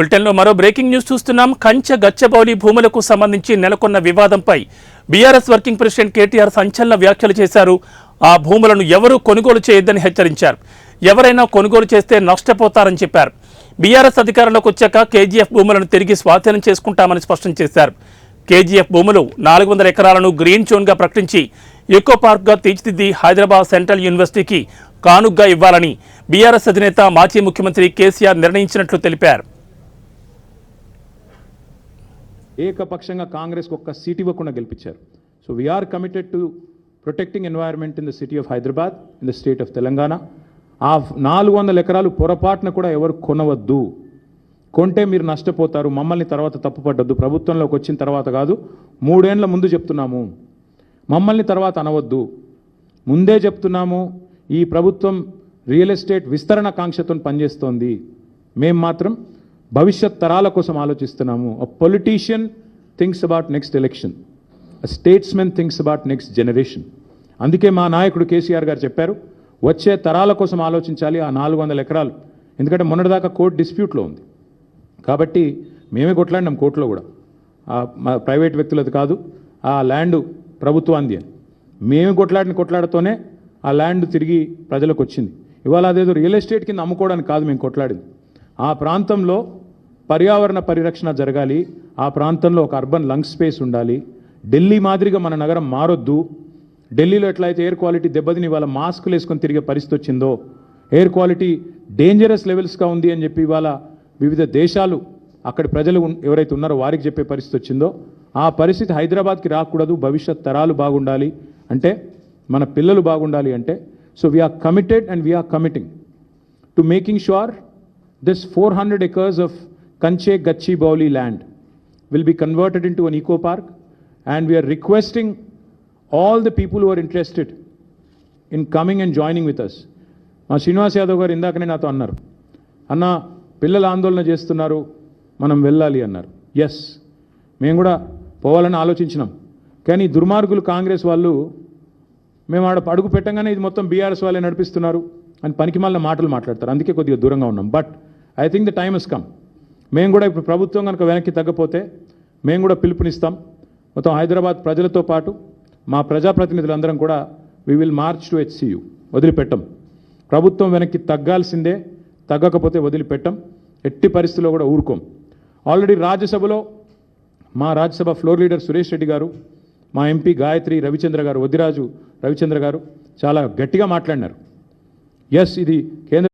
బులెటిన్లో మరో breaking news చూస్తున్నాం. కంచె గచ్చబౌలి భూములకు సంబంధించి నెలకొన్న వివాదంపై బీఆర్ఎస్ వర్కింగ్ ప్రెసిడెంట్ కేటీఆర్ సంచలన వ్యాఖ్యలు చేశారు. ఆ భూములను ఎవరూ కొనుగోలు చేయొద్దని హెచ్చరించారు. ఎవరైనా కొనుగోలు చేస్తే నష్టపోతారని చెప్పారు. బీఆర్ఎస్ అధికారంలోకి వచ్చాక కేజీఎఫ్ భూములను తిరిగి స్వాధీనం చేసుకుంటామని స్పష్టం చేశారు. కేజీఎఫ్ భూములు 400 ఎకరాలను గ్రీన్ జోన్గా ప్రకటించి ఎకో పార్క్గా తీర్చిదిద్ది హైదరాబాద్ సెంట్రల్ యూనివర్సిటీకి కానుగ్గా ఇవ్వాలని బీఆర్ఎస్ అధినేత మాజీ ముఖ్యమంత్రి కేసీఆర్ నిర్ణయించినట్లు తెలిపారు. ఏకపక్షంగా కాంగ్రెస్కి ఒక్క సీట్ ఇవ్వకుండా గెలిపించారు. So we are committed to protecting environment in the city of Hyderabad, in the state of Telangana. ఆ 400 ఎకరాలు పొరపాటున కూడా ఎవరు కొనవద్దు. కొంటే మీరు నష్టపోతారు. మమ్మల్ని తర్వాత తప్పుపట్టద్దు. ప్రభుత్వంలోకి వచ్చిన తర్వాత కాదు, 3 ఏళ్ల ముందు చెప్తున్నాము. మమ్మల్ని తర్వాత అనవద్దు. ముందే చెప్తున్నాము. ఈ ప్రభుత్వం రియల్ ఎస్టేట్ విస్తరణ కాంక్షతో పనిచేస్తోంది. మేము మాత్రం భవిష్యత్ తరాల కోసం ఆలోచిస్తున్నాము. A politician thinks about next election, a statesmen thinks about next generation. అందుకే మా నాయకుడు కేసీఆర్ గారు చెప్పారు, వచ్చే తరాల కోసం ఆలోచించాలి ఆ 400 ఎకరాలు. ఎందుకంటే మొన్నటిదాకా కోర్టు డిస్ప్యూట్లో ఉంది కాబట్టి మేమే కొట్లాడినాం కోర్టులో కూడా. ప్రైవేట్ వ్యక్తులది కాదు, ఆ ల్యాండ్ ప్రభుత్వాంది అని. మేము కొట్లాడతోనే ఆ ల్యాండ్ తిరిగి ప్రజలకు వచ్చింది. ఇవాళ అదేదో రియల్ ఎస్టేట్ కింద అమ్ముకోవడానికి కాదు మేము కొట్లాడింది. ఆ ప్రాంతంలో పర్యావరణ పరిరక్షణ జరగాలి. ఆ ప్రాంతంలో ఒక అర్బన్ లంగ్ స్పేస్ ఉండాలి. ఢిల్లీ మాదిరిగా మన నగరం మారొద్దు. ఢిల్లీలో ఎట్లయితే ఎయిర్ క్వాలిటీ దెబ్బతిని ఇవాళ మాస్కులు వేసుకొని తిరిగే పరిస్థితి వచ్చిందో, ఎయిర్ క్వాలిటీ డేంజరస్ లెవెల్స్గా ఉంది అని చెప్పి ఇవాళ వివిధ దేశాలు అక్కడి ప్రజలు ఎవరైతే ఉన్నారో వారికి చెప్పే పరిస్థితి వచ్చిందో, ఆ పరిస్థితి హైదరాబాద్కి రాకూడదు. భవిష్యత్ తరాలు బాగుండాలి అంటే, మన పిల్లలు బాగుండాలి అంటే, so we are committed and we are committing to making sure this 400 acres of Kanche Gachibowli land will be converted into an eco park, and we are requesting all the people who are interested in coming and joining with us. మా శ్రీనివాస్ యాదవ్ గారు ఇందాకనే నాతో అన్నారు, అన్న పిల్లలు ఆందోళన చేస్తున్నారు, మనం వెళ్ళాలి అన్నారు. ఎస్, మేము కూడా పోవాలని ఆలోచించినాం. కానీ దుర్మార్గులు కాంగ్రెస్ వాళ్ళు మేము ఆడ అడుగు పెట్టంగానే ఇది మొత్తం బీఆర్ఎస్ వాళ్ళే నడిపిస్తున్నారు అని పనికిమాలిన మాటలు మాట్లాడతారు. అందుకే కొద్దిగా దూరంగా ఉన్నాం. But I think the time has come. మేము కూడా ఇప్పుడు ప్రభుత్వం కనుక వెనక్కి తగ్గపోతే మేము కూడా పిలుపునిస్తాం. మొత్తం హైదరాబాద్ ప్రజలతో పాటు మా ప్రజాప్రతినిధులందరం కూడా we will March to HCU. వదిలిపెట్టం. ప్రభుత్వం వెనక్కి తగ్గాల్సిందే, తగ్గకపోతే వదిలిపెట్టం. ఎట్టి పరిస్థితుల్లో కూడా ఊరుకోం. ఆల్రెడీ రాజ్యసభలో మా రాజ్యసభ ఫ్లోర్ లీడర్ సురేష్ రెడ్డి గారు, మా ఎంపీ గాయత్రి రవిచంద్ర గారు, వద్దిరాజు రవిచంద్ర గారు చాలా గట్టిగా మాట్లాడినారు. ఎస్, ఇది కేంద్ర